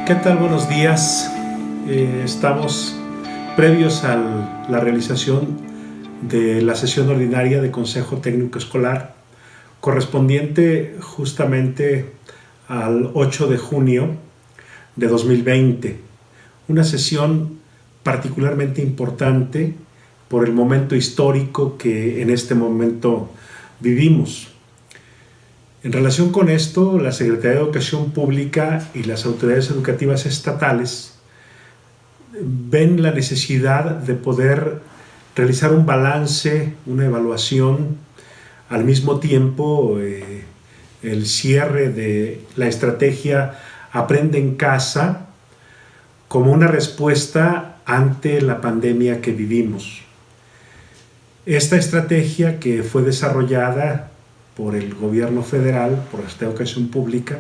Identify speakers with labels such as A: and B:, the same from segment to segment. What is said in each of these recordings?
A: ¿Qué tal? Buenos días. Estamos previos a la realización de la sesión ordinaria de Consejo Técnico Escolar, correspondiente justamente al 8 de junio de 2020. Una sesión particularmente importante por el momento histórico que en este momento vivimos. En relación con esto, la Secretaría de Educación Pública y las autoridades educativas estatales ven la necesidad de poder realizar un balance, una evaluación, al mismo tiempo el cierre de la estrategia Aprende en Casa como una respuesta ante la pandemia que vivimos. Esta estrategia, que fue desarrollada por el gobierno federal, por la Secretaría de Educación Pública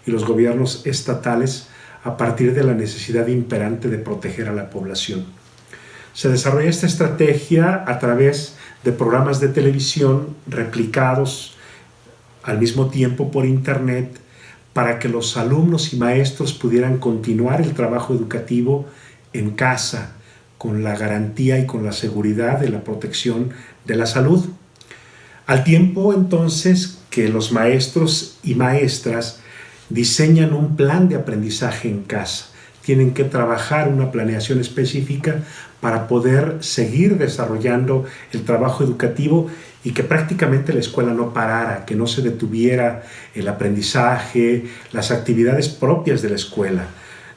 A: y los gobiernos estatales a partir de la necesidad imperante de proteger a la población. Se desarrolla esta estrategia a través de programas de televisión replicados al mismo tiempo por internet para que los alumnos y maestros pudieran continuar el trabajo educativo en casa con la garantía y con la seguridad de la protección de la salud. Al tiempo, entonces, que los maestros y maestras diseñan un plan de aprendizaje en casa, tienen que trabajar una planeación específica para poder seguir desarrollando el trabajo educativo y que prácticamente la escuela no parara, que no se detuviera el aprendizaje, las actividades propias de la escuela.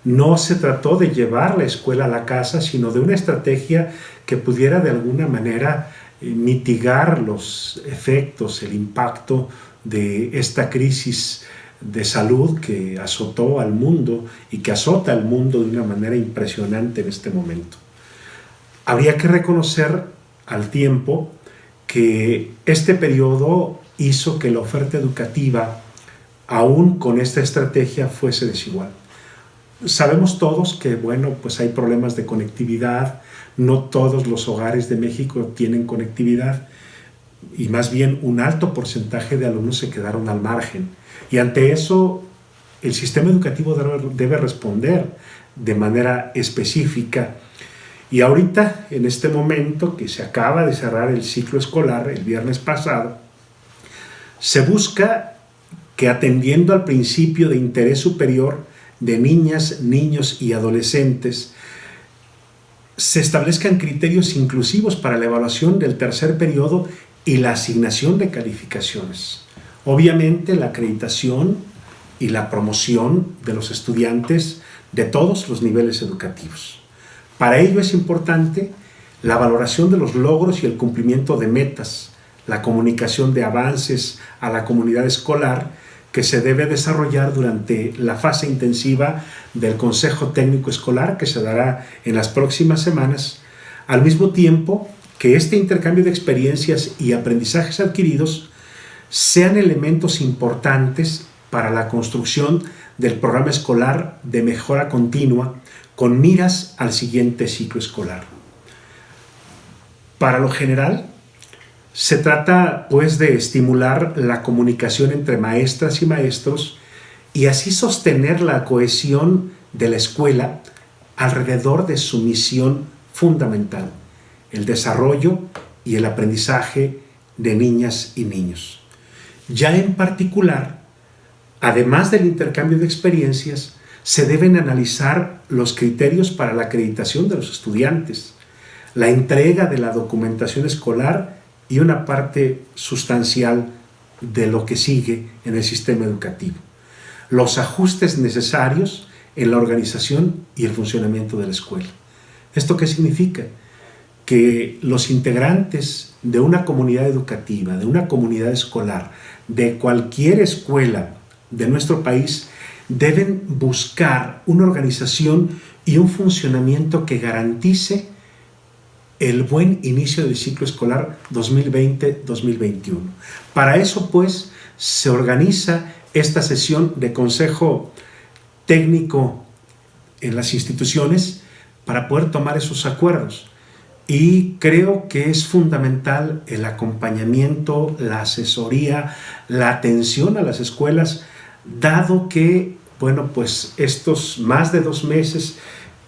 A: No se trató de llevar la escuela a la casa, sino de una estrategia que pudiera de alguna manera mitigar los efectos, el impacto de esta crisis de salud que azotó al mundo y que azota al mundo de una manera impresionante en este momento. Habría que reconocer al tiempo que este periodo hizo que la oferta educativa, aún con esta estrategia, fuese desigual. Sabemos todos que, pues hay problemas de conectividad, no todos los hogares de México tienen conectividad y más bien un alto porcentaje de alumnos se quedaron al margen. Y ante eso, el sistema educativo debe responder de manera específica. Y ahorita, en este momento que se acaba de cerrar el ciclo escolar, el viernes pasado, se busca que, atendiendo al principio de interés superior de niñas, niños y adolescentes, se establezcan criterios inclusivos para la evaluación del tercer periodo y la asignación de calificaciones. Obviamente, la acreditación y la promoción de los estudiantes de todos los niveles educativos. Para ello es importante la valoración de los logros y el cumplimiento de metas, la comunicación de avances a la comunidad escolar que se debe desarrollar durante la fase intensiva del Consejo Técnico Escolar que se dará en las próximas semanas, al mismo tiempo que este intercambio de experiencias y aprendizajes adquiridos sean elementos importantes para la construcción del programa escolar de mejora continua con miras al siguiente ciclo escolar. Para lo general, se trata pues de estimular la comunicación entre maestras y maestros y así sostener la cohesión de la escuela alrededor de su misión fundamental, el desarrollo y el aprendizaje de niñas y niños. Ya en particular, además del intercambio de experiencias, se deben analizar los criterios para la acreditación de los estudiantes, la entrega de la documentación escolar y una parte sustancial de lo que sigue en el sistema educativo, los ajustes necesarios en la organización y el funcionamiento de la escuela. ¿Esto qué significa? Que los integrantes de una comunidad educativa, de una comunidad escolar, de cualquier escuela de nuestro país, deben buscar una organización y un funcionamiento que garantice el buen inicio del ciclo escolar 2020-2021. Para eso, pues, se organiza esta sesión de consejo técnico en las instituciones para poder tomar esos acuerdos. Y creo que es fundamental el acompañamiento, la asesoría, la atención a las escuelas, dado que bueno, pues estos más de 2 meses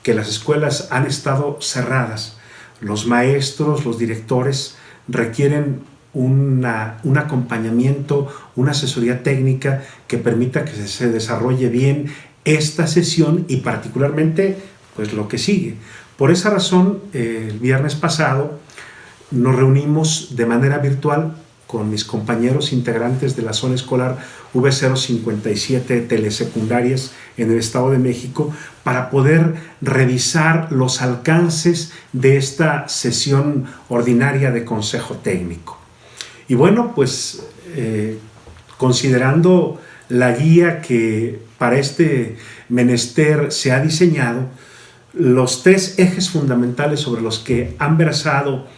A: que las escuelas han estado cerradas, los maestros, los directores requieren un acompañamiento, una asesoría técnica que permita que se desarrolle bien esta sesión y particularmente pues lo que sigue. Por esa razón, el viernes pasado nos reunimos de manera virtual con mis compañeros integrantes de la zona escolar V057 telesecundarias en el Estado de México para poder revisar los alcances de esta sesión ordinaria de Consejo Técnico. Y bueno, pues considerando la guía que para este menester se ha diseñado, los 3 ejes fundamentales sobre los que han versado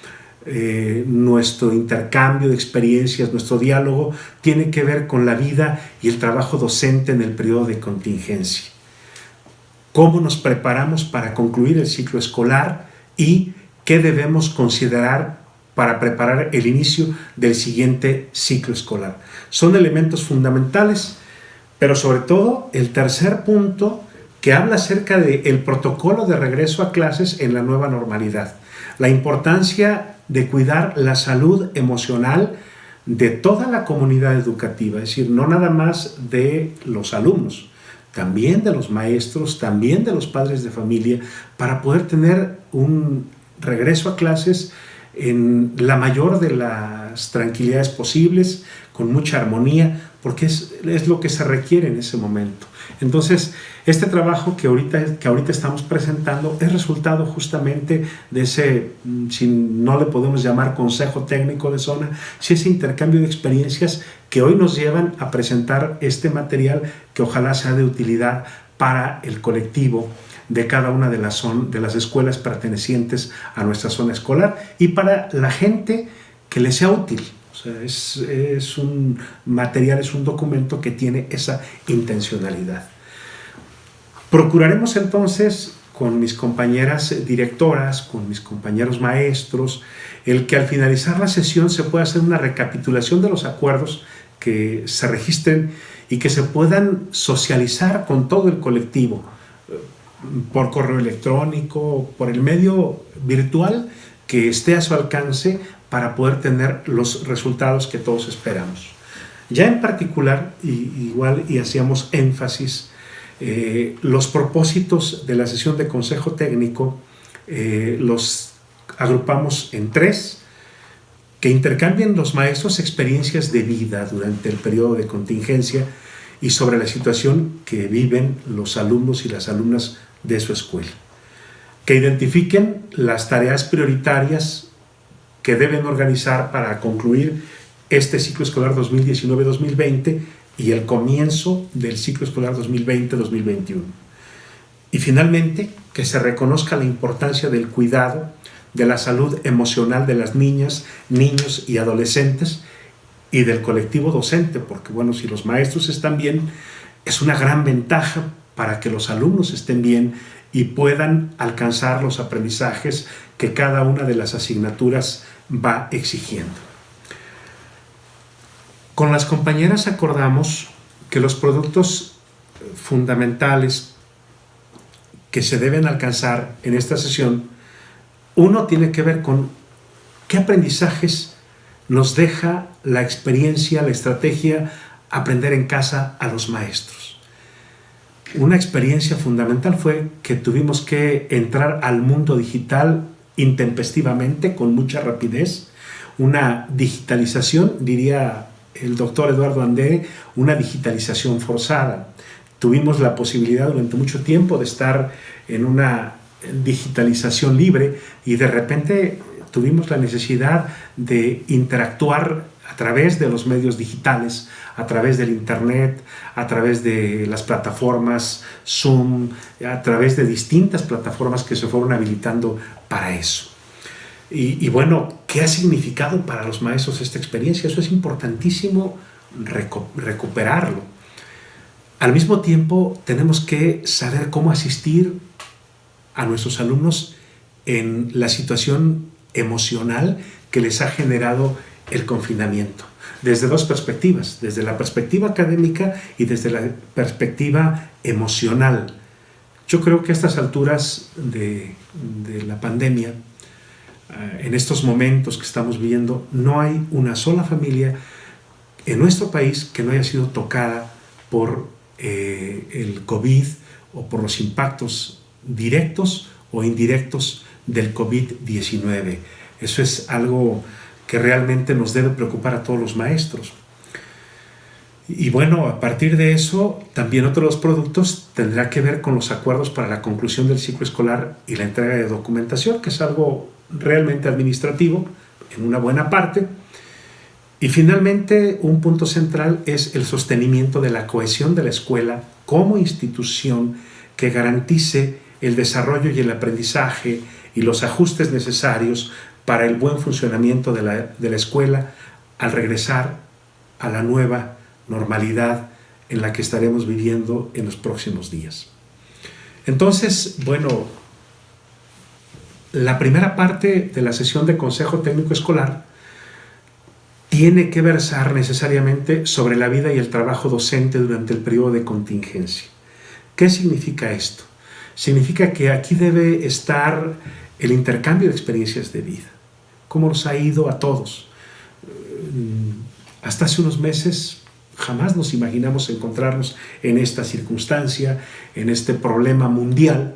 A: nuestro intercambio de experiencias, nuestro diálogo, tiene que ver con la vida y el trabajo docente en el periodo de contingencia. Cómo nos preparamos para concluir el ciclo escolar y qué debemos considerar para preparar el inicio del siguiente ciclo escolar. Son elementos fundamentales, pero sobre todo el tercer punto que habla acerca del protocolo de regreso a clases en la nueva normalidad. La importancia de cuidar la salud emocional de toda la comunidad educativa, es decir, no nada más de los alumnos, también de los maestros, también de los padres de familia, para poder tener un regreso a clases en la mayor de las tranquilidades posibles, con mucha armonía, porque es lo que se requiere en ese momento. Entonces, este trabajo que ahorita estamos presentando es resultado justamente de ese, si no le podemos llamar consejo técnico de zona, si ese intercambio de experiencias que hoy nos llevan a presentar este material que ojalá sea de utilidad para el colectivo de cada una de las escuelas pertenecientes a nuestra zona escolar y para la gente que le sea útil. O sea, es un material, es un documento que tiene esa intencionalidad. Procuraremos entonces con mis compañeras directoras, con mis compañeros maestros, el que al finalizar la sesión se pueda hacer una recapitulación de los acuerdos que se registren y que se puedan socializar con todo el colectivo, por correo electrónico, por el medio virtual que esté a su alcance para poder tener los resultados que todos esperamos. Ya en particular, y hacíamos énfasis, los propósitos de la sesión de consejo técnico los agrupamos en 3, que intercambien los maestros experiencias de vida durante el periodo de contingencia y sobre la situación que viven los alumnos y las alumnas de su escuela. Que identifiquen las tareas prioritarias que deben organizar para concluir este ciclo escolar 2019-2020 y el comienzo del ciclo escolar 2020-2021. Y finalmente, que se reconozca la importancia del cuidado de la salud emocional de las niñas, niños y adolescentes y del colectivo docente, porque bueno, si los maestros están bien, es una gran ventaja para que los alumnos estén bien y puedan alcanzar los aprendizajes que cada una de las asignaturas va exigiendo. Con las compañeras acordamos que los productos fundamentales que se deben alcanzar en esta sesión, uno tiene que ver con qué aprendizajes nos deja la experiencia, la estrategia, aprender en casa a los maestros. Una experiencia fundamental fue que tuvimos que entrar al mundo digital intempestivamente, con mucha rapidez, una digitalización, diría el doctor Eduardo Andere, una digitalización forzada. Tuvimos la posibilidad durante mucho tiempo de estar en una digitalización libre y de repente tuvimos la necesidad de interactuar a través de los medios digitales, a través del internet, a través de las plataformas Zoom, a través de distintas plataformas que se fueron habilitando para eso. Y bueno, ¿qué ha significado para los maestros esta experiencia? Eso es importantísimo recuperarlo. Al mismo tiempo, tenemos que saber cómo asistir a nuestros alumnos en la situación emocional que les ha generado el confinamiento. desde dos perspectivas, desde la perspectiva académica y desde la perspectiva emocional. Yo creo que a estas alturas de la pandemia, en estos momentos que estamos viviendo, no hay una sola familia en nuestro país que no haya sido tocada por el COVID o por los impactos directos o indirectos del COVID-19. Eso es algo que realmente nos debe preocupar a todos los maestros. Y bueno, a partir de eso, también otro de los productos tendrá que ver con los acuerdos para la conclusión del ciclo escolar y la entrega de documentación, que es algo realmente administrativo en una buena parte. Y finalmente, un punto central es el sostenimiento de la cohesión de la escuela como institución que garantice el desarrollo y el aprendizaje y los ajustes necesarios para el buen funcionamiento de la escuela al regresar a la nueva normalidad en la que estaremos viviendo en los próximos días. Entonces, bueno, la primera parte de la sesión de Consejo Técnico Escolar tiene que versar necesariamente sobre la vida y el trabajo docente durante el periodo de contingencia. ¿Qué significa esto? Significa que aquí debe estar el intercambio de experiencias de vida. ¿Cómo nos ha ido a todos? Hasta hace unos meses jamás nos imaginamos encontrarnos en esta circunstancia, en este problema mundial,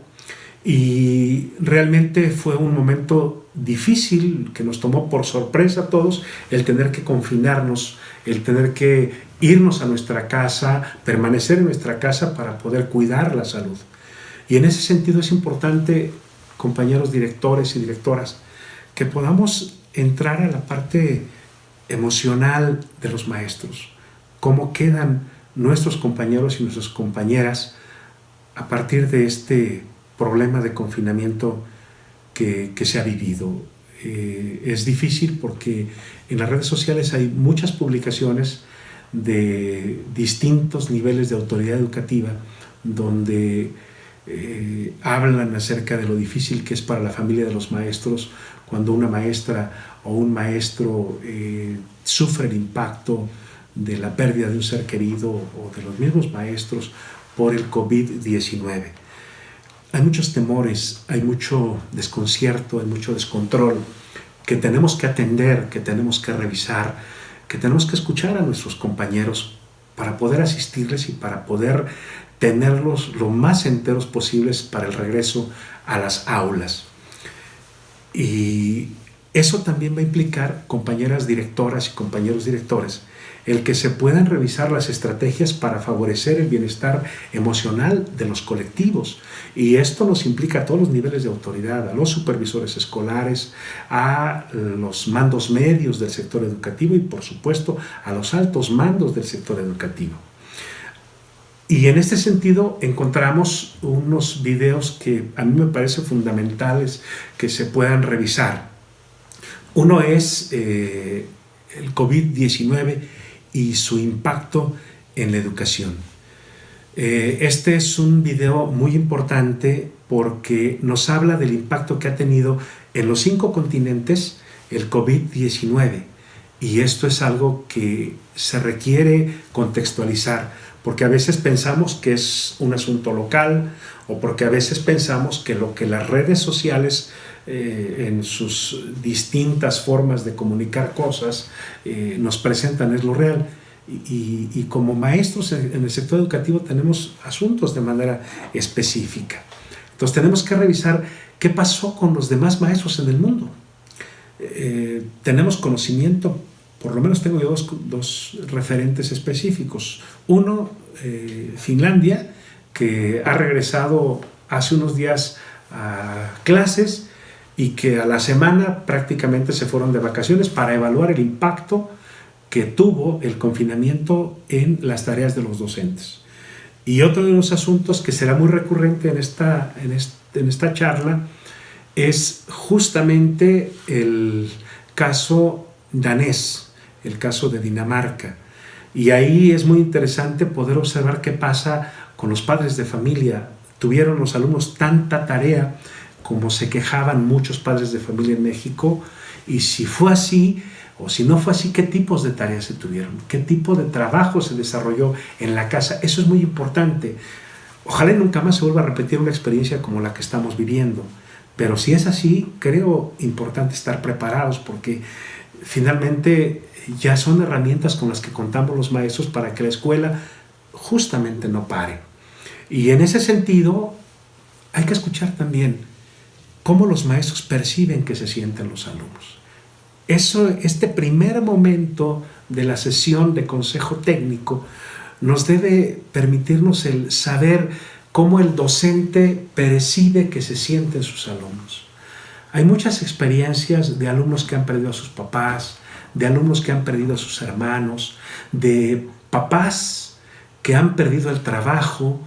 A: y realmente fue un momento difícil que nos tomó por sorpresa a todos el tener que confinarnos, el tener que irnos a nuestra casa, permanecer en nuestra casa para poder cuidar la salud. Y en ese sentido es importante, compañeros directores y directoras, que podamos entrar a la parte emocional de los maestros. Cómo quedan nuestros compañeros y nuestras compañeras a partir de este problema de confinamiento que se ha vivido. Es difícil porque en las redes sociales hay muchas publicaciones de distintos niveles de autoridad educativa donde hablan acerca de lo difícil que es para la familia de los maestros cuando una maestra o un maestro sufre el impacto de la pérdida de un ser querido o de los mismos maestros por el COVID-19. Hay muchos temores, hay mucho desconcierto, hay mucho descontrol que tenemos que atender, que tenemos que revisar, que tenemos que escuchar a nuestros compañeros para poder asistirles y para poder tenerlos lo más enteros posibles para el regreso a las aulas. Y eso también va a implicar, compañeras directoras y compañeros directores, el que se puedan revisar las estrategias para favorecer el bienestar emocional de los colectivos. Y esto nos implica a todos los niveles de autoridad, a los supervisores escolares, a los mandos medios del sector educativo y, por supuesto, a los altos mandos del sector educativo. Y en este sentido encontramos unos videos que a mí me parecen fundamentales que se puedan revisar. Uno es el COVID-19 y su impacto en la educación. Este es un video muy importante porque nos habla del impacto que ha tenido en los 5 continentes el COVID-19, y esto es algo que se requiere contextualizar, porque a veces pensamos que es un asunto local o porque a veces pensamos que lo que las redes sociales en sus distintas formas de comunicar cosas nos presentan es lo real. Y como maestros en el sector educativo tenemos asuntos de manera específica. Entonces tenemos que revisar qué pasó con los demás maestros en el mundo. Tenemos conocimiento, por lo menos tengo yo dos referentes específicos. Uno, Finlandia, que ha regresado hace unos días a clases y que a la semana prácticamente se fueron de vacaciones para evaluar el impacto que tuvo el confinamiento en las tareas de los docentes. Y otro de los asuntos que será muy recurrente en esta charla es justamente el caso danés, el caso de Dinamarca. Y ahí es muy interesante poder observar qué pasa con los padres de familia. ¿Tuvieron los alumnos tanta tarea como se quejaban muchos padres de familia en México? Y si fue así, O si no fue así, ¿qué tipos de tareas se tuvieron? ¿Qué tipo de trabajo se desarrolló en la casa? Eso es muy importante. Ojalá nunca más se vuelva a repetir una experiencia como la que estamos viviendo. Pero si es así, creo importante estar preparados, porque finalmente ya son herramientas con las que contamos los maestros para que la escuela justamente no pare. Y en ese sentido, hay que escuchar también cómo los maestros perciben que se sienten los alumnos. Este primer momento de la sesión de consejo técnico nos debe permitirnos el saber cómo el docente percibe que se sienten sus alumnos. Hay muchas experiencias de alumnos que han perdido a sus papás, de alumnos que han perdido a sus hermanos, de papás que han perdido el trabajo,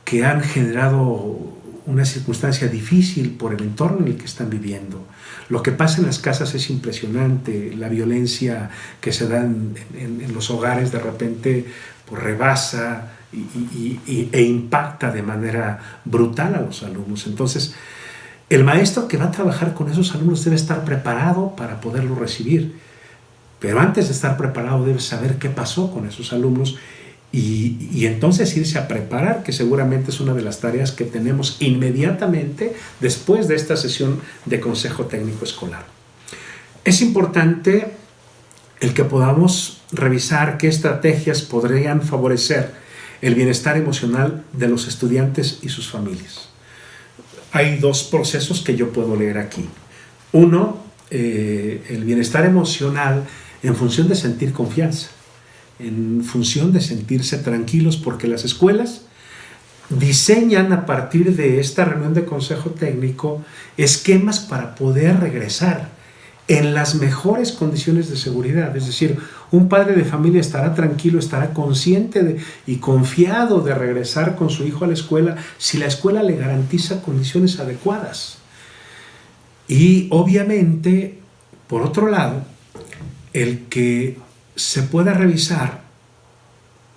A: que han generado una circunstancia difícil por el entorno en el que están viviendo. Lo que pasa en las casas es impresionante. La violencia que se da en los hogares de repente pues rebasa e impacta de manera brutal a los alumnos. Entonces, el maestro que va a trabajar con esos alumnos debe estar preparado para poderlo recibir. Pero antes de estar preparado debe saber qué pasó con esos alumnos y entonces irse a preparar, que seguramente es una de las tareas que tenemos inmediatamente después de esta sesión de consejo técnico escolar. Es importante el que podamos revisar qué estrategias podrían favorecer el bienestar emocional de los estudiantes y sus familias. Hay dos procesos que yo puedo leer aquí. Uno, el bienestar emocional en función de sentir confianza, en función de sentirse tranquilos, porque las escuelas diseñan a partir de esta reunión de consejo técnico esquemas para poder regresar en las mejores condiciones de seguridad. Es decir, un padre de familia estará tranquilo, estará consciente y confiado de regresar con su hijo a la escuela si la escuela le garantiza condiciones adecuadas. Y obviamente, por otro lado, el que se pueda revisar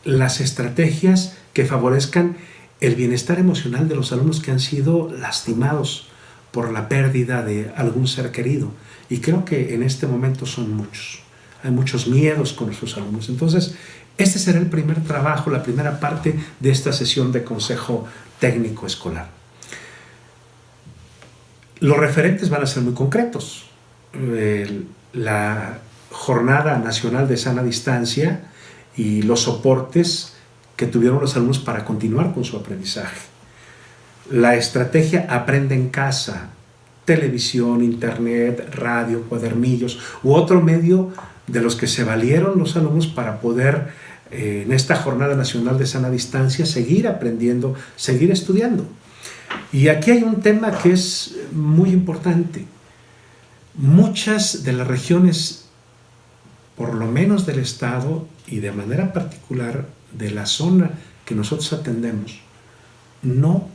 A: las estrategias que favorezcan el bienestar emocional de los alumnos que han sido lastimados por la pérdida de algún ser querido. Y creo que en este momento son muchos. Hay muchos miedos con nuestros alumnos. Entonces, este será el primer trabajo, la primera parte de esta sesión de consejo técnico escolar. Los referentes van a ser muy concretos. La Jornada Nacional de Sana Distancia y los soportes que tuvieron los alumnos para continuar con su aprendizaje. La estrategia Aprende en Casa, televisión, internet, radio, cuadernillos u otro medio de los que se valieron los alumnos para poder en esta Jornada Nacional de Sana Distancia seguir aprendiendo, seguir estudiando. Y aquí hay un tema que es muy importante. Muchas de las regiones, por lo menos del estado y de manera particular de la zona que nosotros atendemos, no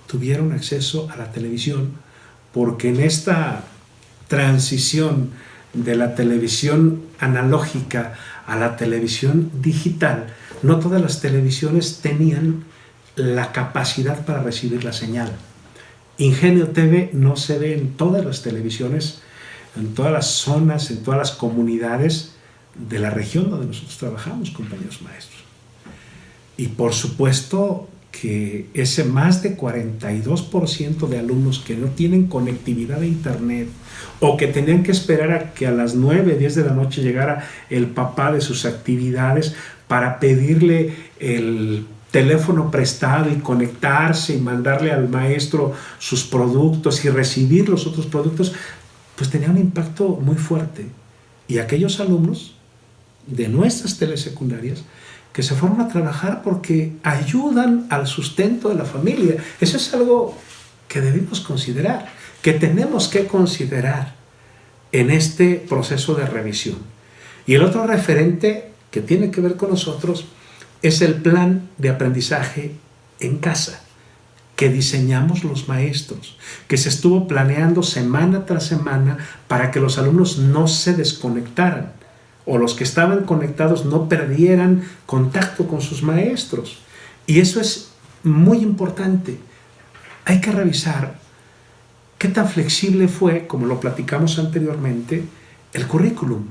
A: tuvieron acceso a la televisión, porque en esta transición de la televisión analógica a la televisión digital, no todas las televisiones tenían la capacidad para recibir la señal. Ingenio TV no se ve en todas las televisiones, en todas las zonas, en todas las comunidades de la región donde nosotros trabajamos, compañeros maestros. Y por supuesto que ese más de 42% de alumnos que no tienen conectividad a internet o que tenían que esperar a que a las 9, 10 de la noche llegara el papá de sus actividades para pedirle el teléfono prestado y conectarse y mandarle al maestro sus productos y recibir los otros productos, pues tenía un impacto muy fuerte. Y aquellos alumnos de nuestras telesecundarias que se fueron a trabajar porque ayudan al sustento de la familia. Eso es algo que debemos considerar, que tenemos que considerar en este proceso de revisión. Y el otro referente que tiene que ver con nosotros es el plan de aprendizaje en casa que diseñamos los maestros, que se estuvo planeando semana tras semana para que los alumnos no se desconectaran o los que estaban conectados no perdieran contacto con sus maestros. Y eso es muy importante. Hay que revisar qué tan flexible fue, como lo platicamos anteriormente, el currículum.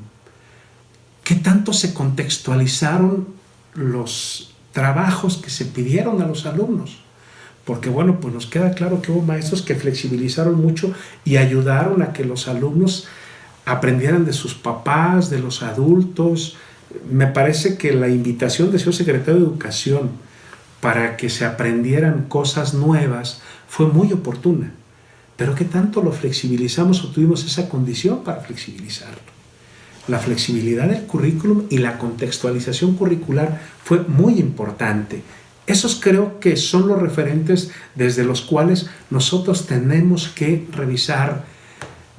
A: ¿Qué tanto se contextualizaron los trabajos que se pidieron a los alumnos? Porque bueno, pues nos queda claro que hubo maestros que flexibilizaron mucho y ayudaron a que los alumnos aprendieran de sus papás, de los adultos. Me parece que la invitación del señor secretario de Educación para que se aprendieran cosas nuevas fue muy oportuna. Pero ¿qué tanto lo flexibilizamos o tuvimos esa condición para flexibilizarlo? La flexibilidad del currículum y la contextualización curricular fue muy importante. Esos creo que son los referentes desde los cuales nosotros tenemos que revisar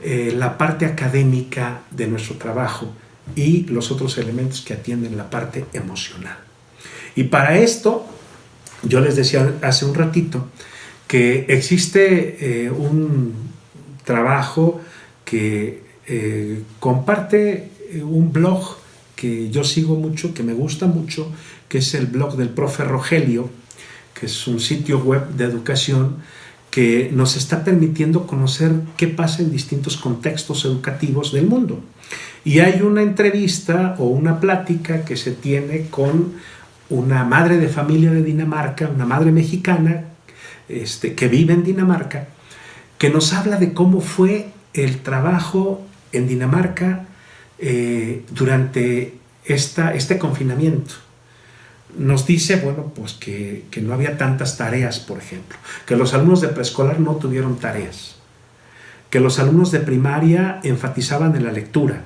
A: la parte académica de nuestro trabajo y los otros elementos que atienden la parte emocional. Y para esto, yo les decía hace un ratito que existe un trabajo que comparte un blog que yo sigo mucho, que me gusta mucho, que es el blog del profe Rogelio, que es un sitio web de educación que nos está permitiendo conocer qué pasa en distintos contextos educativos del mundo. Y hay una entrevista o una plática que se tiene con una madre de familia de Dinamarca, una madre mexicana que vive en Dinamarca, que nos habla de cómo fue el trabajo en Dinamarca durante este confinamiento. Nos dice, bueno, pues que no había tantas tareas, por ejemplo, que los alumnos de preescolar no tuvieron tareas, que los alumnos de primaria enfatizaban en la lectura,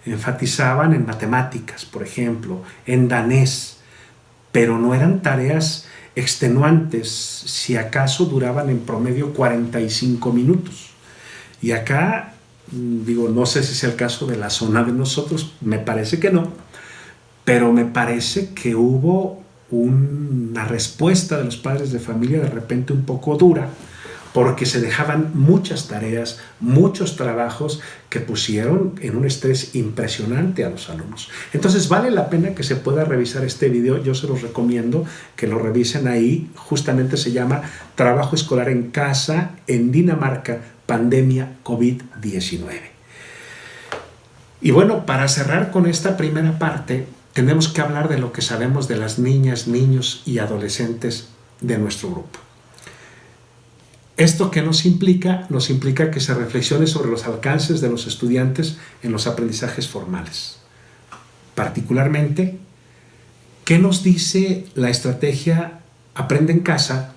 A: enfatizaban en matemáticas, por ejemplo, en danés, pero no eran tareas extenuantes, si acaso duraban en promedio 45 minutos. Y acá, digo, no sé si es el caso de la zona de nosotros, me parece que no, pero me parece que hubo una respuesta de los padres de familia de repente un poco dura, porque se dejaban muchas tareas, muchos trabajos que pusieron en un estrés impresionante a los alumnos. Entonces vale la pena que se pueda revisar este video, yo se los recomiendo que lo revisen ahí, justamente se llama Trabajo escolar en casa en Dinamarca, pandemia COVID-19. Y bueno, para cerrar con esta primera parte, tenemos que hablar de lo que sabemos de las niñas, niños y adolescentes de nuestro grupo. ¿Esto qué nos implica? Nos implica que se reflexione sobre los alcances de los estudiantes en los aprendizajes formales. Particularmente, ¿qué nos dice la estrategia Aprende en Casa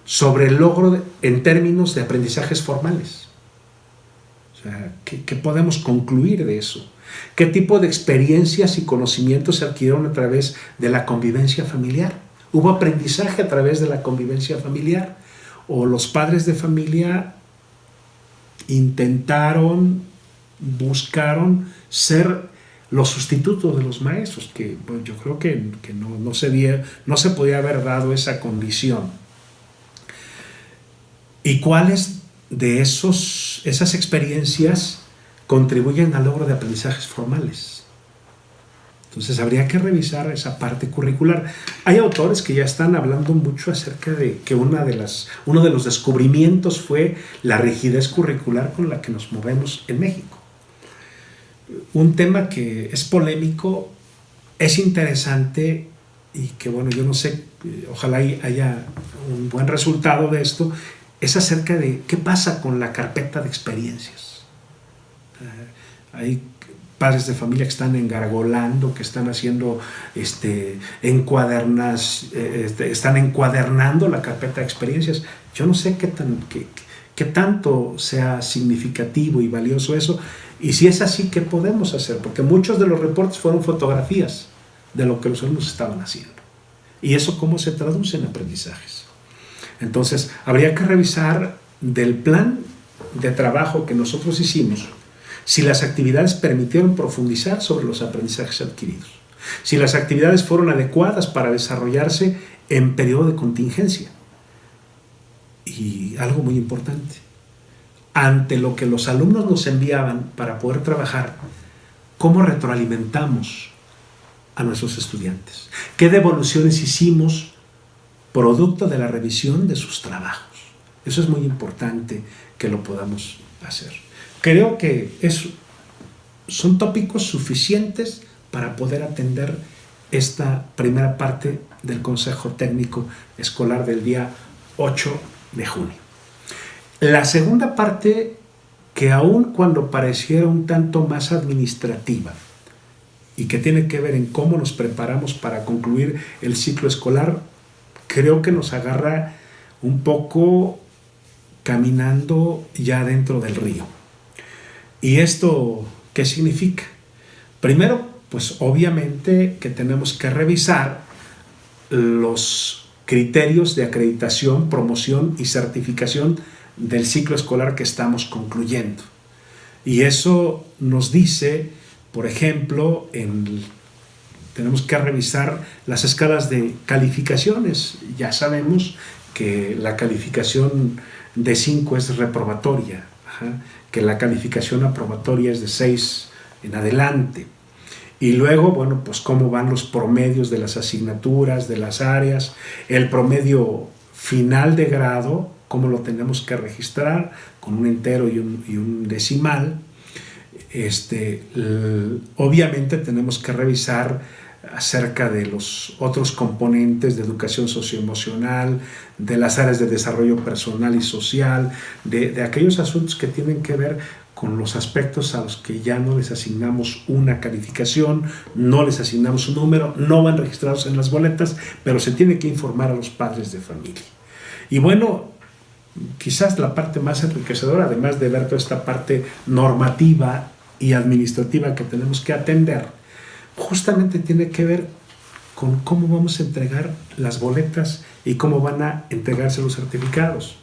A: sobre el logro en términos de aprendizajes formales? O sea, ¿qué podemos concluir de eso? ¿Qué tipo de experiencias y conocimientos se adquirieron a través de la convivencia familiar? ¿Hubo aprendizaje a través de la convivencia familiar? ¿O los padres de familia intentaron, buscaron ser los sustitutos de los maestros? Que bueno, yo creo que no se podía haber dado esa condición. ¿Y cuáles de esas experiencias contribuyen al logro de aprendizajes formales? Entonces habría que revisar esa parte curricular. Hay autores que ya están hablando mucho acerca de que uno de los descubrimientos fue la rigidez curricular con la que nos movemos en México. Un tema que es polémico, es interesante y que bueno, yo no sé, ojalá haya un buen resultado de esto, es acerca de qué pasa con la carpeta de experiencias. Hay padres de familia que están engargolando, que están haciendo están encuadernando la carpeta de experiencias. Yo no sé qué tanto sea significativo y valioso eso, y si es así, ¿qué podemos hacer? Porque muchos de los reportes fueron fotografías de lo que los alumnos estaban haciendo. ¿Y eso cómo se traduce en aprendizajes? Entonces, habría que revisar del plan de trabajo que nosotros hicimos, si las actividades permitieron profundizar sobre los aprendizajes adquiridos, si las actividades fueron adecuadas para desarrollarse en periodo de contingencia. Y algo muy importante, ante lo que los alumnos nos enviaban para poder trabajar, ¿cómo retroalimentamos a nuestros estudiantes? ¿Qué devoluciones hicimos producto de la revisión de sus trabajos? Eso es muy importante que lo podamos hacer. Creo que es son tópicos suficientes para poder atender esta primera parte del Consejo Técnico Escolar del día 8 de junio. La segunda parte, que aun cuando pareciera un tanto más administrativa y que tiene que ver en cómo nos preparamos para concluir el ciclo escolar, creo que nos agarra un poco caminando ya dentro del río. ¿Y esto qué significa? Primero, pues obviamente que tenemos que revisar los criterios de acreditación, promoción y certificación del ciclo escolar que estamos concluyendo. Y eso nos dice, por ejemplo, tenemos que revisar las escalas de calificaciones. Ya sabemos que la calificación de 5 es reprobatoria, que la calificación aprobatoria es de 6 en adelante. Y luego, bueno, pues cómo van los promedios de las asignaturas, de las áreas, el promedio final de grado, cómo lo tenemos que registrar con un entero y un decimal. Obviamente tenemos que revisar acerca de los otros componentes de educación socioemocional, de las áreas de desarrollo personal y social, de aquellos asuntos que tienen que ver con los aspectos a los que ya no les asignamos una calificación, no les asignamos un número, no van registrados en las boletas, pero se tiene que informar a los padres de familia. Y bueno, quizás la parte más enriquecedora, además de ver toda esta parte normativa y administrativa que tenemos que atender, justamente tiene que ver con cómo vamos a entregar las boletas y cómo van a entregarse los certificados.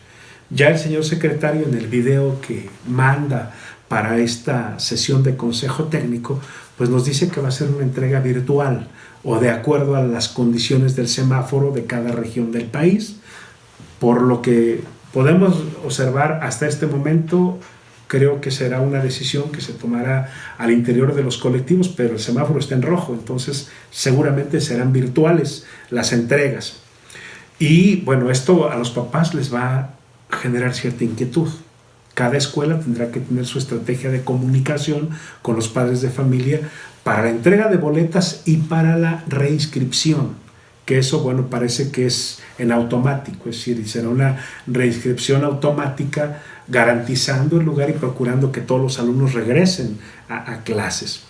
A: Ya el señor secretario, en el video que manda para esta sesión de consejo técnico, pues nos dice que va a ser una entrega virtual o de acuerdo a las condiciones del semáforo de cada región del país. Por lo que podemos observar hasta este momento, creo que será una decisión que se tomará al interior de los colectivos, pero el semáforo está en rojo, entonces seguramente serán virtuales las entregas. Y bueno, esto a los papás les va a generar cierta inquietud. Cada escuela tendrá que tener su estrategia de comunicación con los padres de familia para la entrega de boletas y para la reinscripción, que eso, bueno, parece que es en automático, es decir, será una reinscripción automática garantizando el lugar y procurando que todos los alumnos regresen a clases.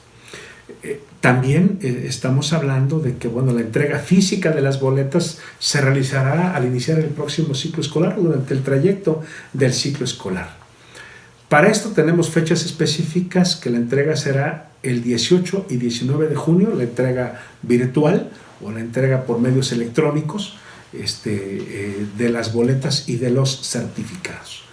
A: También estamos hablando de que, bueno, la entrega física de las boletas se realizará al iniciar el próximo ciclo escolar o durante el trayecto del ciclo escolar. Para esto tenemos fechas específicas, que la entrega será el 18 y 19 de junio, la entrega virtual o la entrega por medios electrónicos de las boletas y de los certificados.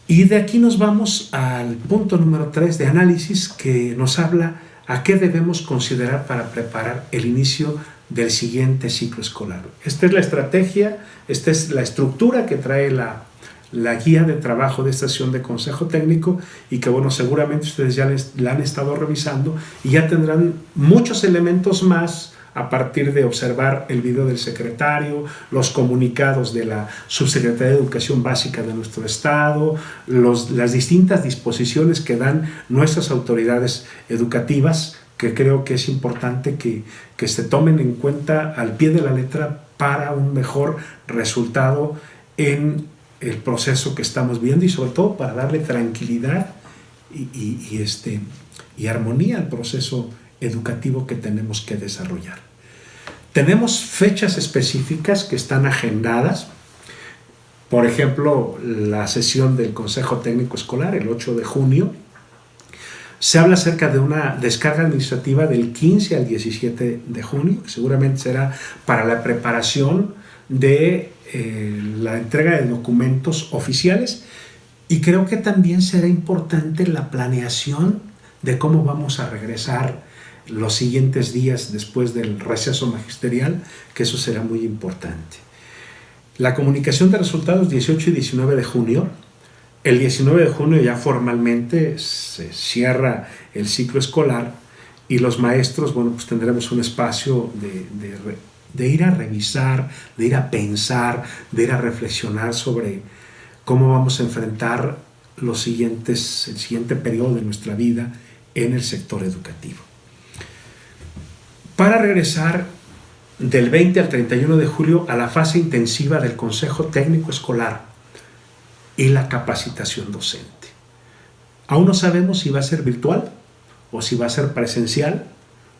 A: Y de aquí nos vamos al punto número 3 de análisis, que nos habla a qué debemos considerar para preparar el inicio del siguiente ciclo escolar. Esta es la estrategia, esta es la estructura que trae la guía de trabajo de esta sesión de consejo técnico, y que, bueno, seguramente ustedes ya la han estado revisando y ya tendrán muchos elementos más a partir de observar el video del secretario, los comunicados de la Subsecretaría de Educación Básica de nuestro estado, las distintas disposiciones que dan nuestras autoridades educativas, que creo que es importante que se tomen en cuenta al pie de la letra para un mejor resultado en el proceso que estamos viendo, y sobre todo para darle tranquilidad y armonía al proceso educativo que tenemos que desarrollar. Tenemos fechas específicas que están agendadas. Por ejemplo, la sesión del Consejo Técnico Escolar, el 8 de junio, se habla acerca de una descarga administrativa del 15 al 17 de junio, que seguramente será para la preparación de la entrega de documentos oficiales, y creo que también será importante la planeación de cómo vamos a regresar los siguientes días después del receso magisterial, que eso será muy importante. La comunicación de resultados 18 y 19 de junio. El 19 de junio ya formalmente se cierra el ciclo escolar, y los maestros, bueno, pues tendremos un espacio de ir a revisar, de ir a pensar, de ir a reflexionar sobre cómo vamos a enfrentar el siguiente periodo de nuestra vida en el sector educativo. Para regresar del 20 al 31 de julio a la fase intensiva del Consejo Técnico Escolar y la capacitación docente. Aún no sabemos si va a ser virtual o si va a ser presencial.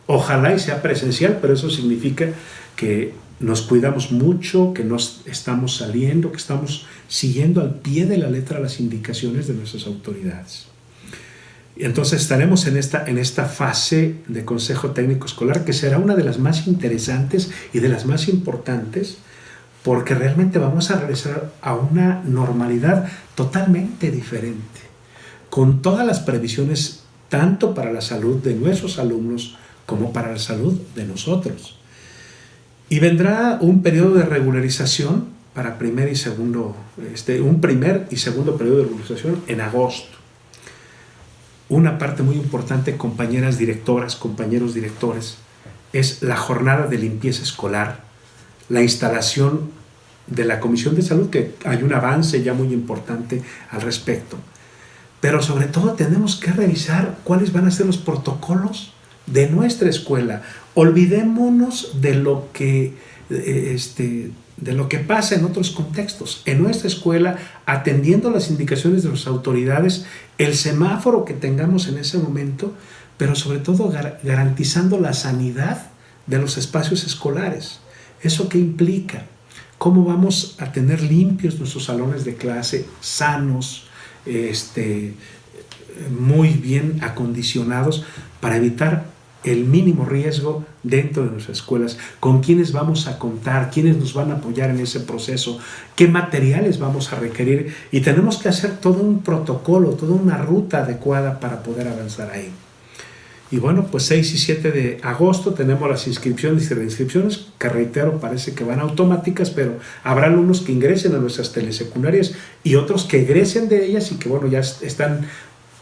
A: Ojalá y sea presencial, pero eso significa que nos cuidamos mucho, que no estamos saliendo, que estamos siguiendo al pie de la letra las indicaciones de nuestras autoridades. Entonces estaremos en esta fase de Consejo Técnico Escolar, que será una de las más interesantes y de las más importantes, porque realmente vamos a regresar a una normalidad totalmente diferente, con todas las previsiones tanto para la salud de nuestros alumnos como para la salud de nosotros. Y vendrá un periodo de regularización para un primer y segundo periodo de regularización en agosto. Una parte muy importante, compañeras directoras, compañeros directores, es la jornada de limpieza escolar, la instalación de la Comisión de Salud, que hay un avance ya muy importante al respecto. Pero sobre todo tenemos que revisar cuáles van a ser los protocolos de nuestra escuela. Olvidémonos de lo que pasa en otros contextos. En nuestra escuela, atendiendo las indicaciones de las autoridades, el semáforo que tengamos en ese momento, pero sobre todo garantizando la sanidad de los espacios escolares. ¿Eso qué implica? ¿Cómo vamos a tener limpios nuestros salones de clase, sanos, muy bien acondicionados, para evitar el mínimo riesgo dentro de nuestras escuelas? ¿Con quiénes vamos a contar? ¿Quiénes nos van a apoyar en ese proceso? ¿Qué materiales vamos a requerir? Y tenemos que hacer todo un protocolo, toda una ruta adecuada para poder avanzar ahí. Y bueno, pues 6 y 7 de agosto tenemos las inscripciones y reinscripciones, que reitero, parece que van automáticas, pero habrá alumnos que ingresen a nuestras telesecundarias y otros que egresen de ellas y que bueno, ya están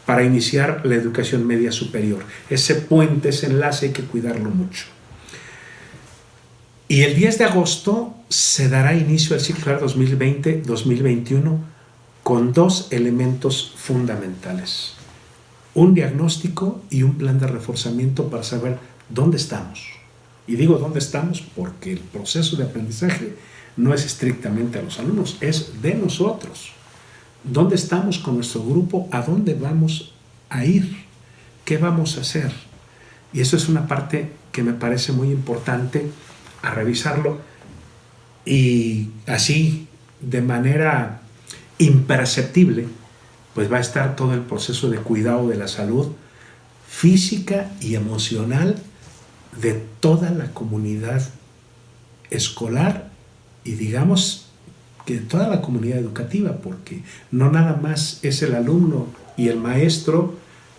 A: para iniciar la educación media superior. Ese puente, ese enlace hay que cuidarlo mucho. Y el 10 de agosto se dará inicio al ciclo escolar 2020-2021 con dos elementos fundamentales: un diagnóstico y un plan de reforzamiento para saber dónde estamos. Y digo dónde estamos porque el proceso de aprendizaje no es estrictamente a los alumnos, es de nosotros. ¿Dónde estamos con nuestro grupo? ¿A dónde vamos a ir? ¿Qué vamos a hacer? Y eso es una parte que me parece muy importante a revisarlo, y así de manera imperceptible pues va a estar todo el proceso de cuidado de la salud física y emocional de toda la comunidad escolar y digamos que de toda la comunidad educativa, porque no nada más es el alumno y el maestro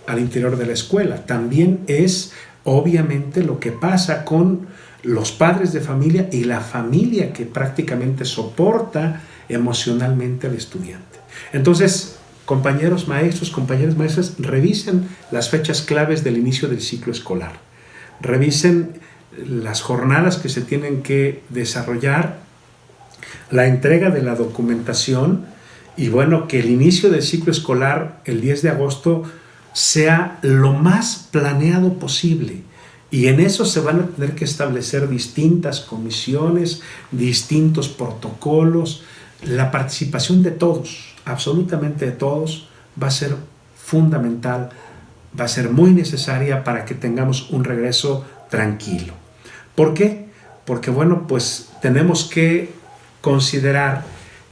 A: al interior de la escuela, también es obviamente lo que pasa con los padres de familia y la familia que prácticamente soporta emocionalmente al estudiante. Entonces, compañeros maestros, compañeras maestras, revisen las fechas claves del inicio del ciclo escolar. Revisen las jornadas que se tienen que desarrollar, la entrega de la documentación y bueno, que el inicio del ciclo escolar el 10 de agosto sea lo más planeado posible. Y en eso se van a tener que establecer distintas comisiones, distintos protocolos. La participación de todos, absolutamente de todos, va a ser fundamental, va a ser muy necesaria para que tengamos un regreso tranquilo. ¿Por qué? Porque bueno, pues tenemos que considerar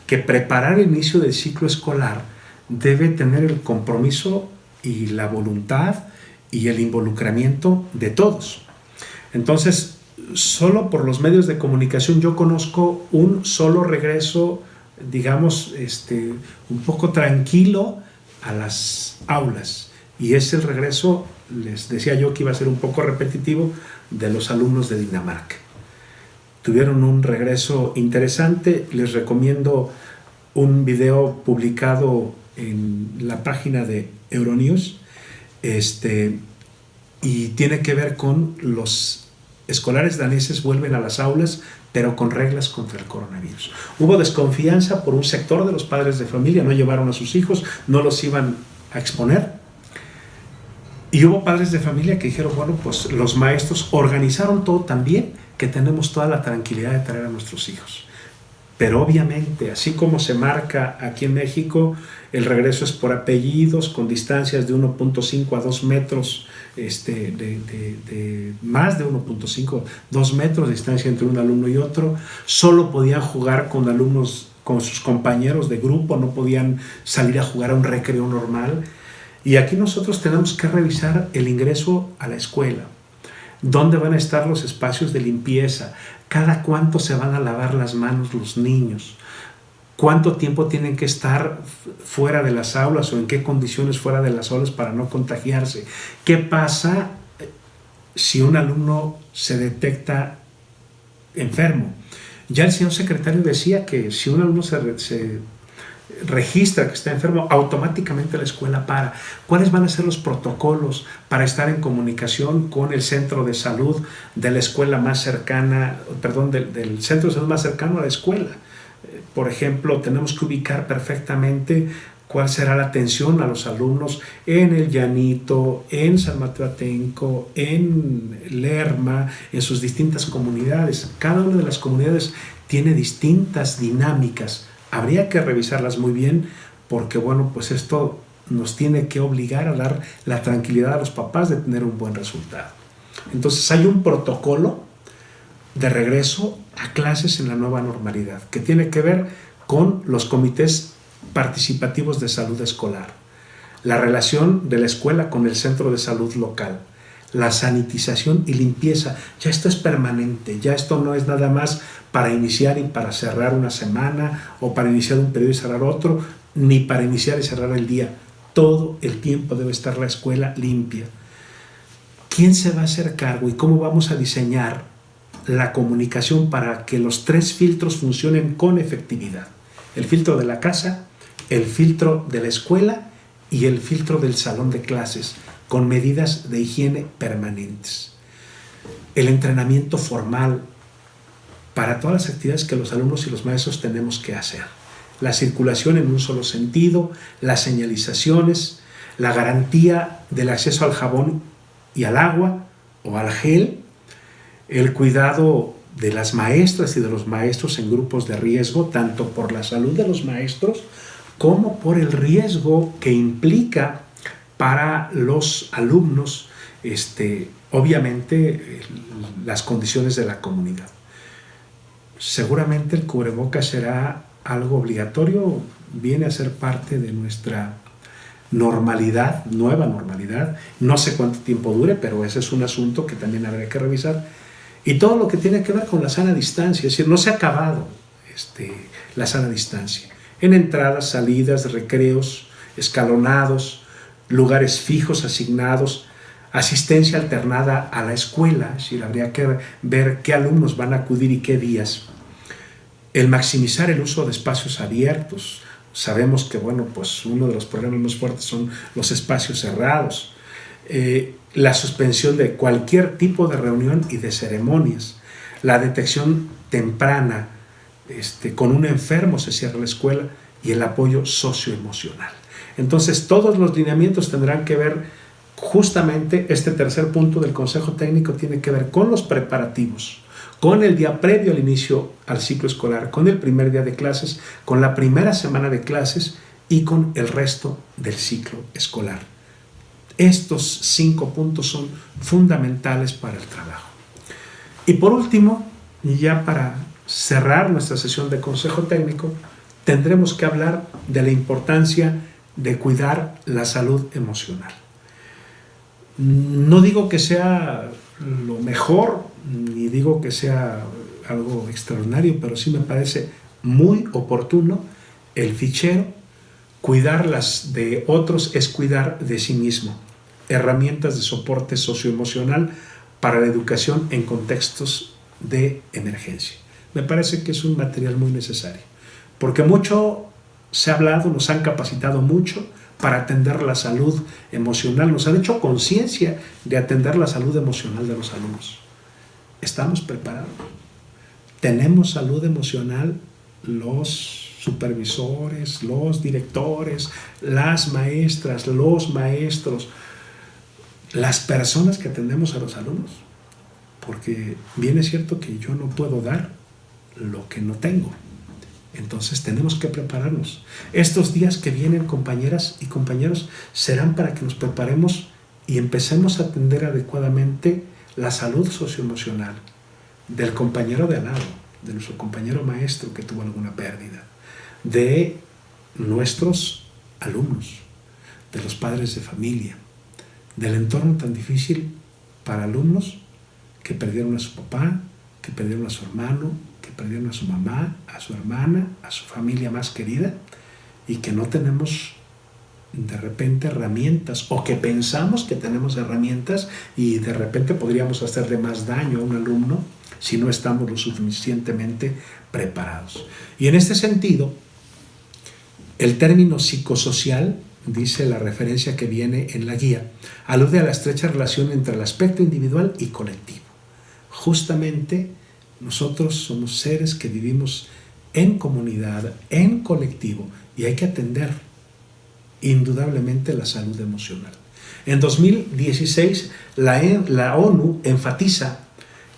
A: que preparar el inicio del ciclo escolar debe tener el compromiso y la voluntad y el involucramiento de todos. Entonces, solo por los medios de comunicación yo conozco un solo regreso, digamos, un poco tranquilo a las aulas, y es el regreso, les decía yo que iba a ser un poco repetitivo, de los alumnos de Dinamarca. Tuvieron un regreso interesante. Les recomiendo un video publicado en la página de Euronews, y tiene que ver con los escolares daneses vuelven a las aulas, pero con reglas contra el coronavirus. Hubo desconfianza por un sector de los padres de familia, no llevaron a sus hijos, no los iban a exponer. Y hubo padres de familia que dijeron, bueno, pues los maestros organizaron todo tan bien que tenemos toda la tranquilidad de traer a nuestros hijos. Pero obviamente, así como se marca aquí en México, el regreso es por apellidos, con distancias de 1.5 a 2 metros, más de 1.5, 2 metros de distancia entre un alumno y otro. Solo podían jugar con alumnos, con sus compañeros de grupo, no podían salir a jugar a un recreo normal. Y aquí nosotros tenemos que revisar el ingreso a la escuela. ¿Dónde van a estar los espacios de limpieza? ¿Cada cuánto se van a lavar las manos los niños? ¿Cuánto tiempo tienen que estar fuera de las aulas o en qué condiciones fuera de las aulas para no contagiarse? ¿Qué pasa si un alumno se detecta enfermo? Ya el señor secretario decía que si un alumno se registra que está enfermo, automáticamente la escuela para. ¿Cuáles van a ser los protocolos para estar en comunicación con el centro de salud de la escuela más cercana, del centro de salud más cercano a la escuela? Por ejemplo, tenemos que ubicar perfectamente cuál será la atención a los alumnos en El Llanito, en San Mateo Atenco, en Lerma, en sus distintas comunidades. Cada una de las comunidades tiene distintas dinámicas. Habría que revisarlas muy bien porque, bueno, pues esto nos tiene que obligar a dar la tranquilidad a los papás de tener un buen resultado. Entonces hay un protocolo de regreso a clases en la nueva normalidad que tiene que ver con los comités participativos de salud escolar, la relación de la escuela con el centro de salud local, la sanitización y limpieza. Ya esto es permanente, ya esto no es nada más para iniciar y para cerrar una semana o para iniciar un periodo y cerrar otro, ni para iniciar y cerrar el día. Todo el tiempo debe estar la escuela limpia. ¿Quién se va a hacer cargo y cómo vamos a diseñar la comunicación para que los 3 filtros funcionen con efectividad? El filtro de la casa, el filtro de la escuela y el filtro del salón de clases, con medidas de higiene permanentes. El entrenamiento formal para todas las actividades que los alumnos y los maestros tenemos que hacer. La circulación en un solo sentido, las señalizaciones, la garantía del acceso al jabón y al agua o al gel, el cuidado de las maestras y de los maestros en grupos de riesgo, tanto por la salud de los maestros como por el riesgo que implica para los alumnos, obviamente, las condiciones de la comunidad. Seguramente el cubrebocas será algo obligatorio, viene a ser parte de nuestra normalidad, nueva normalidad. No sé cuánto tiempo dure, pero ese es un asunto que también habrá que revisar. Y todo lo que tiene que ver con la sana distancia, es decir, no se ha acabado la sana distancia. En entradas, salidas, recreos, escalonados, lugares fijos asignados, asistencia alternada a la escuela, es decir, habría que ver qué alumnos van a acudir y qué días. El maximizar el uso de espacios abiertos. Sabemos que, bueno, pues uno de los problemas más fuertes son los espacios cerrados. La suspensión de cualquier tipo de reunión y de ceremonias. La detección temprana, con un enfermo se cierra la escuela, y el apoyo socioemocional. Entonces, todos los lineamientos tendrán que ver, justamente este tercer punto del Consejo Técnico tiene que ver con los preparativos, con el día previo al inicio al ciclo escolar, con el primer día de clases, con la primera semana de clases y con el resto del ciclo escolar. Estos 5 puntos son fundamentales para el trabajo. Y por último, y ya para cerrar nuestra sesión de Consejo Técnico, tendremos que hablar de la importancia de cuidar la salud emocional. No digo que sea lo mejor, ni digo que sea algo extraordinario, pero sí me parece muy oportuno el fichero. Cuidar las de otros es cuidar de sí mismo. Herramientas de soporte socioemocional para la educación en contextos de emergencia. Me parece que es un material muy necesario, porque mucho se ha hablado, nos han capacitado mucho para atender la salud emocional, nos han hecho conciencia de atender la salud emocional de los alumnos. ¿Estamos preparados? ¿Tenemos salud emocional los supervisores, los directores, las maestras, los maestros, las personas que atendemos a los alumnos? Porque bien es cierto que yo no puedo dar lo que no tengo. Entonces tenemos que prepararnos. Estos días que vienen, compañeras y compañeros, serán para que nos preparemos y empecemos a atender adecuadamente la salud socioemocional del compañero de al lado, de nuestro compañero maestro que tuvo alguna pérdida, de nuestros alumnos, de los padres de familia, del entorno tan difícil para alumnos que perdieron a su papá, que perdieron a su hermano, que perdieron a su mamá, a su hermana, a su familia más querida, y que no tenemos de repente herramientas, o que pensamos que tenemos herramientas y de repente podríamos hacerle más daño a un alumno si no estamos lo suficientemente preparados. Y en este sentido, el término psicosocial, dice la referencia que viene en la guía, alude a la estrecha relación entre el aspecto individual y colectivo. Justamente nosotros somos seres que vivimos en comunidad, en colectivo, y hay que atender indudablemente la salud emocional. En 2016, la ONU enfatiza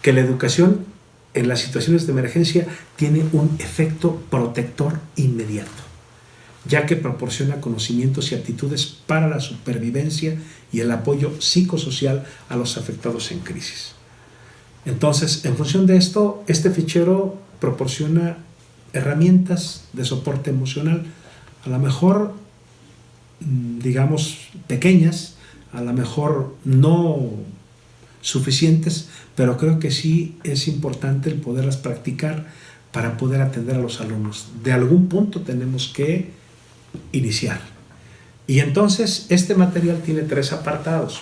A: que la educación en las situaciones de emergencia tiene un efecto protector inmediato, ya que proporciona conocimientos y aptitudes para la supervivencia y el apoyo psicosocial a los afectados en crisis. Entonces, en función de esto, este fichero proporciona herramientas de soporte emocional, a lo mejor, digamos, pequeñas, a lo mejor no suficientes, pero creo que sí es importante el poderlas practicar para poder atender a los alumnos. De algún punto tenemos que iniciar. Y entonces este material tiene 3 apartados.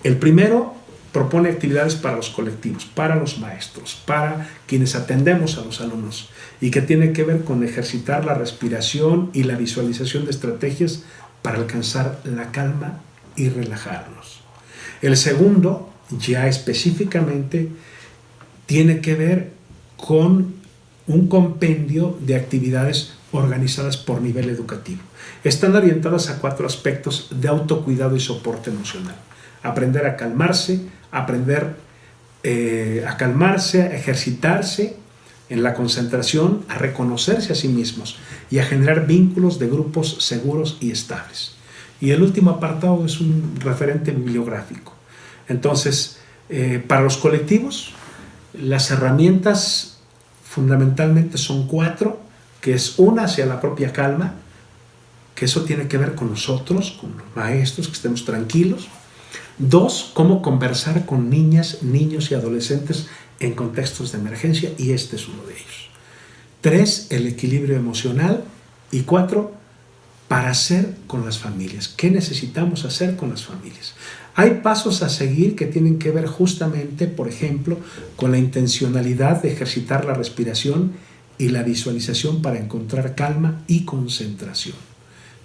A: El primero propone actividades para los colectivos, para los maestros, para quienes atendemos a los alumnos, y que tiene que ver con ejercitar la respiración y la visualización de estrategias para alcanzar la calma y relajarnos. El segundo, ya específicamente, tiene que ver con un compendio de actividades organizadas por nivel educativo. Están orientadas a 4 aspectos de autocuidado y soporte emocional. Aprender a calmarse, a ejercitarse en la concentración, a reconocerse a sí mismos y a generar vínculos de grupos seguros y estables. Y el último apartado es un referente bibliográfico. Entonces, para los colectivos, las herramientas fundamentalmente son 4, que es una hacia la propia calma, que eso tiene que ver con nosotros, con los maestros, que estemos tranquilos. 2, cómo conversar con niñas, niños y adolescentes en contextos de emergencia, y este es uno de ellos. 3, el equilibrio emocional. Y 4, para hacer con las familias. ¿Qué necesitamos hacer con las familias? Hay pasos a seguir que tienen que ver justamente, por ejemplo, con la intencionalidad de ejercitar la respiración y la visualización para encontrar calma y concentración.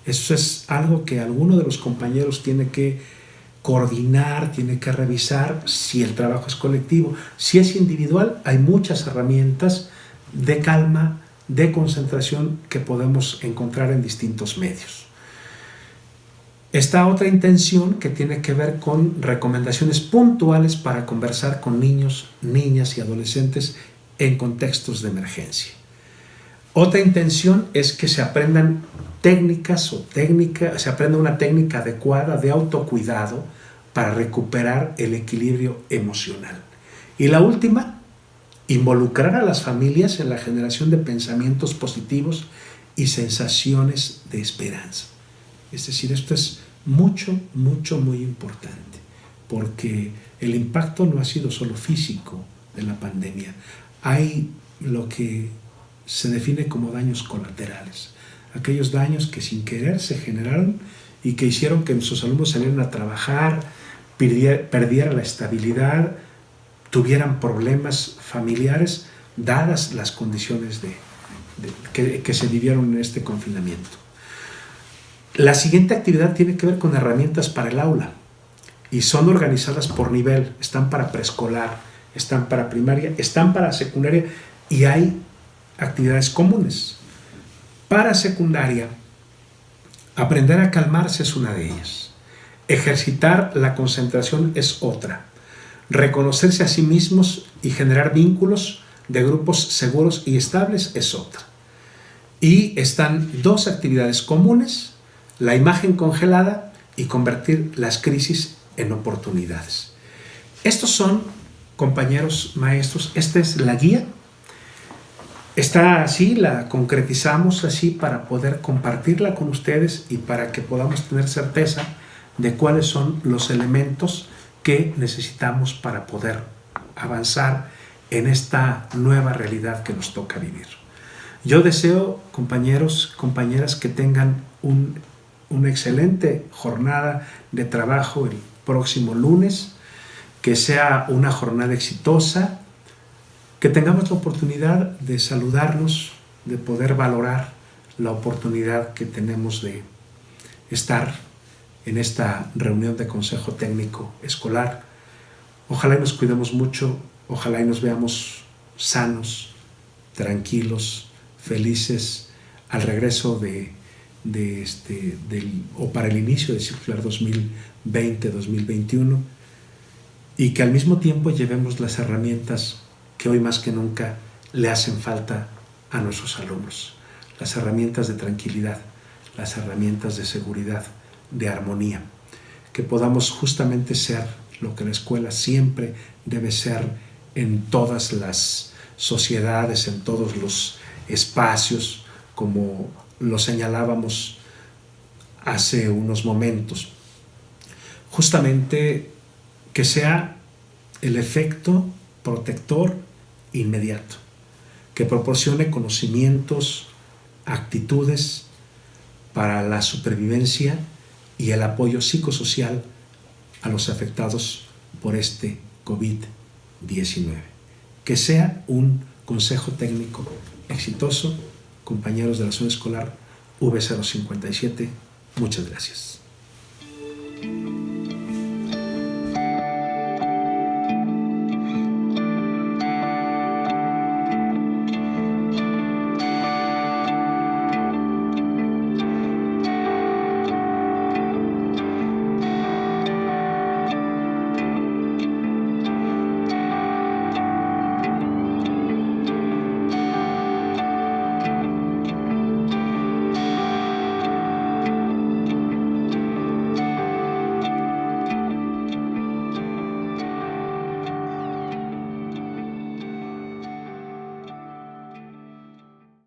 A: Eso es algo que alguno de los compañeros tiene que coordinar, tiene que revisar si el trabajo es colectivo. Si es individual, hay muchas herramientas de calma, de concentración que podemos encontrar en distintos medios. Esta otra intención que tiene que ver con recomendaciones puntuales para conversar con niños, niñas y adolescentes en contextos de emergencia. Otra intención es que se aprendan se aprenda una técnica adecuada de autocuidado para recuperar el equilibrio emocional. Y la última, involucrar a las familias en la generación de pensamientos positivos y sensaciones de esperanza. Es decir, esto es muy importante, porque el impacto no ha sido solo físico de la pandemia. Hay lo que se define como daños colaterales, aquellos daños que sin querer se generaron y que hicieron que nuestros alumnos salieran a trabajar, perdieran la estabilidad, tuvieran problemas familiares, dadas las condiciones que se vivieron en este confinamiento. La siguiente actividad tiene que ver con herramientas para el aula y son organizadas por nivel. Están para preescolar, están para primaria, están para secundaria y hay actividades comunes. Para secundaria, aprender a calmarse es una de ellas. Ejercitar la concentración es otra. Reconocerse a sí mismos y generar vínculos de grupos seguros y estables es otra. Y están dos actividades comunes: la imagen congelada y convertir las crisis en oportunidades. Estos son, compañeros maestros, esta es la guía. Está así, la concretizamos así para poder compartirla con ustedes y para que podamos tener certeza de cuáles son los elementos que necesitamos para poder avanzar en esta nueva realidad que nos toca vivir. Yo deseo, compañeros, compañeras, que tengan una excelente jornada de trabajo el próximo lunes, que sea una jornada exitosa, que tengamos la oportunidad de saludarnos, de poder valorar la oportunidad que tenemos de estar en esta reunión de Consejo Técnico Escolar. Ojalá y nos cuidemos mucho, ojalá y nos veamos sanos, tranquilos, felices al regreso o para el inicio del ciclo 2020-2021, y que al mismo tiempo llevemos las herramientas que hoy más que nunca le hacen falta a nuestros alumnos, las herramientas de tranquilidad, las herramientas de seguridad, de armonía, que podamos justamente ser lo que la escuela siempre debe ser en todas las sociedades, en todos los espacios, como lo señalábamos hace unos momentos. Justamente que sea el efecto protector inmediato, que proporcione conocimientos, actitudes para la supervivencia y el apoyo psicosocial a los afectados por este COVID-19. Que sea un consejo técnico exitoso, compañeros de la zona escolar V057. Muchas gracias.